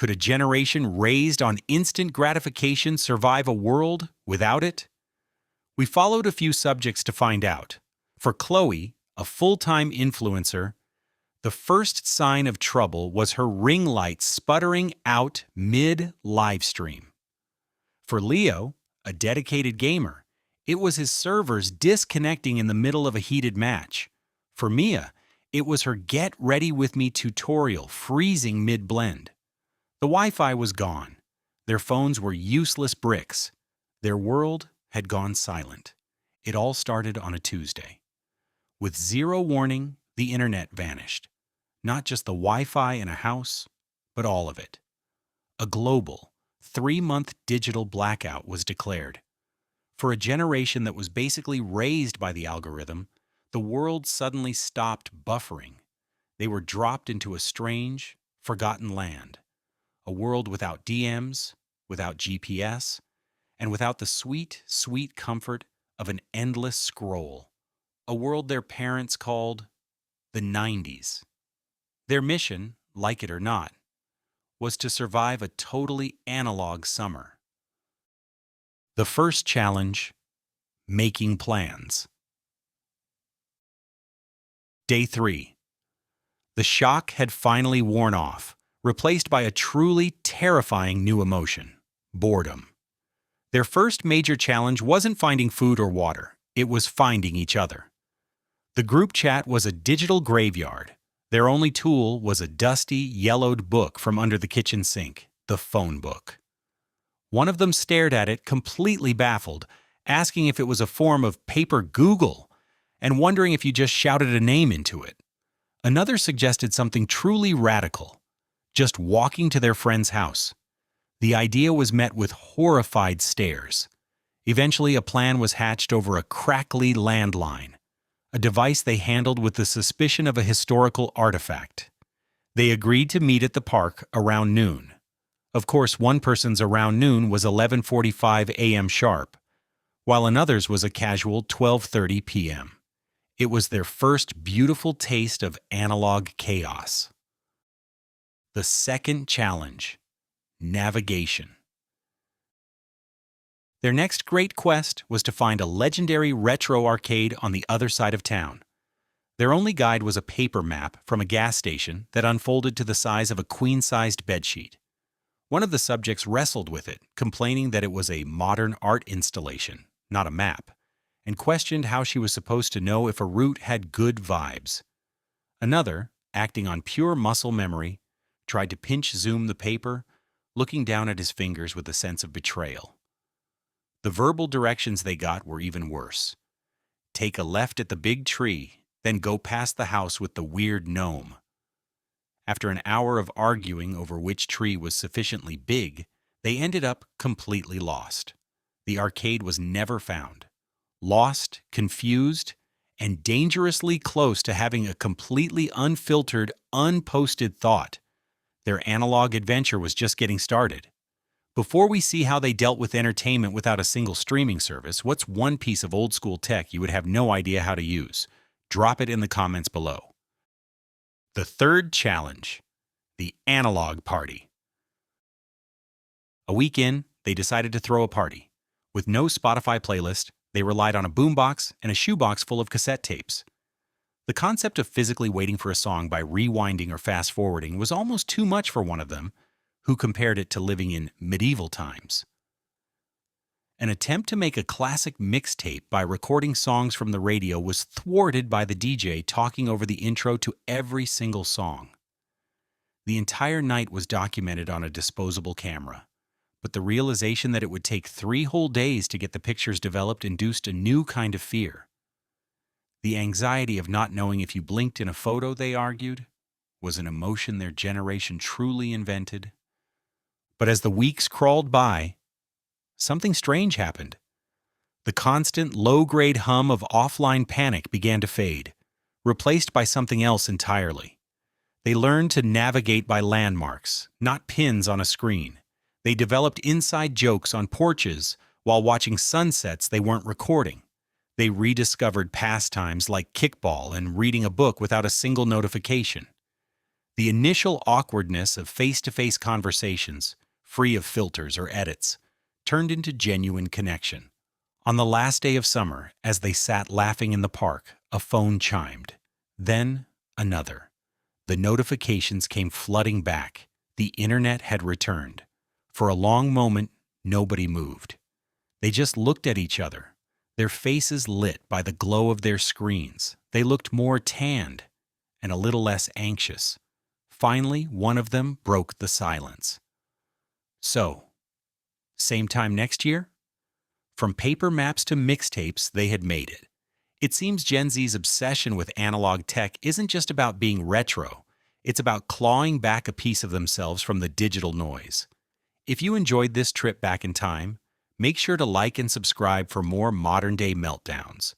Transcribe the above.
Could a generation raised on instant gratification survive a world without it? We followed a few subjects to find out. For Chloe, a full-time influencer, the first sign of trouble was her ring light sputtering out mid-livestream. For Leo, a dedicated gamer, it was his servers disconnecting in the middle of a heated match. For Mia, it was her Get Ready With Me tutorial freezing mid-blend. The Wi-Fi was gone. Their phones were useless bricks. Their world had gone silent. It all started on a Tuesday. With zero warning, the internet vanished. Not just the Wi-Fi in a house, but all of it. A global, 3-month digital blackout was declared. For a generation that was basically raised by the algorithm, the world suddenly stopped buffering. They were dropped into a strange, forgotten land. A world without DMs, without GPS, and without the sweet, sweet comfort of an endless scroll. A world their parents called the 90s. Their mission, like it or not, was to survive a totally analog summer. The first challenge, making plans. Day 3. The shock had finally worn off, replaced by a truly terrifying new emotion, boredom. Their first major challenge wasn't finding food or water, it was finding each other. The group chat was a digital graveyard. Their only tool was a dusty, yellowed book from under the kitchen sink, the phone book. One of them stared at it completely baffled, asking if it was a form of paper Google, and wondering if you just shouted a name into it. Another suggested something truly radical, just walking to their friend's house. The idea was met with horrified stares. Eventually, a plan was hatched over a crackly landline, a device they handled with the suspicion of a historical artifact. They agreed to meet at the park around noon. Of course, one person's around noon was 11:45 a.m. sharp, while another's was a casual 12:30 p.m. It was their first beautiful taste of analog chaos. The second challenge, navigation. Their next great quest was to find a legendary retro arcade on the other side of town. Their only guide was a paper map from a gas station that unfolded to the size of a queen-sized bedsheet. One of the subjects wrestled with it, complaining that it was a modern art installation, not a map, and questioned how she was supposed to know if a route had good vibes. Another, acting on pure muscle memory, tried to pinch zoom the paper, looking down at his fingers with a sense of betrayal. The verbal directions they got were even worse. Take a left at the big tree, then go past the house with the weird gnome. After an hour of arguing over which tree was sufficiently big, they ended up completely lost. The arcade was never found. Lost, confused, and dangerously close to having a completely unfiltered, unposted thought. Their analog adventure was just getting started. Before we see how they dealt with entertainment without a single streaming service, what's one piece of old-school tech you would have no idea how to use? Drop it in the comments below. The third challenge, the analog party. A week in, they decided to throw a party. With no Spotify playlist, they relied on a boombox and a shoebox full of cassette tapes. The concept of physically waiting for a song by rewinding or fast-forwarding was almost too much for one of them, who compared it to living in medieval times. An attempt to make a classic mixtape by recording songs from the radio was thwarted by the DJ talking over the intro to every single song. The entire night was documented on a disposable camera, but the realization that it would take 3 whole days to get the pictures developed induced a new kind of fear. The anxiety of not knowing if you blinked in a photo, they argued, was an emotion their generation truly invented. But as the weeks crawled by, something strange happened. The constant low-grade hum of offline panic began to fade, replaced by something else entirely. They learned to navigate by landmarks, not pins on a screen. They developed inside jokes on porches while watching sunsets they weren't recording. They rediscovered pastimes like kickball and reading a book without a single notification. The initial awkwardness of face-to-face conversations, free of filters or edits, turned into genuine connection. On the last day of summer, as they sat laughing in the park, a phone chimed. Then, another. The notifications came flooding back. The internet had returned. For a long moment, nobody moved. They just looked at each other, their faces lit by the glow of their screens. They looked more tanned and a little less anxious. Finally, one of them broke the silence. So, same time next year? From paper maps to mixtapes, they had made it. It seems Gen Z's obsession with analog tech isn't just about being retro. It's about clawing back a piece of themselves from the digital noise. If you enjoyed this trip back in time, make sure to like and subscribe for more modern-day meltdowns.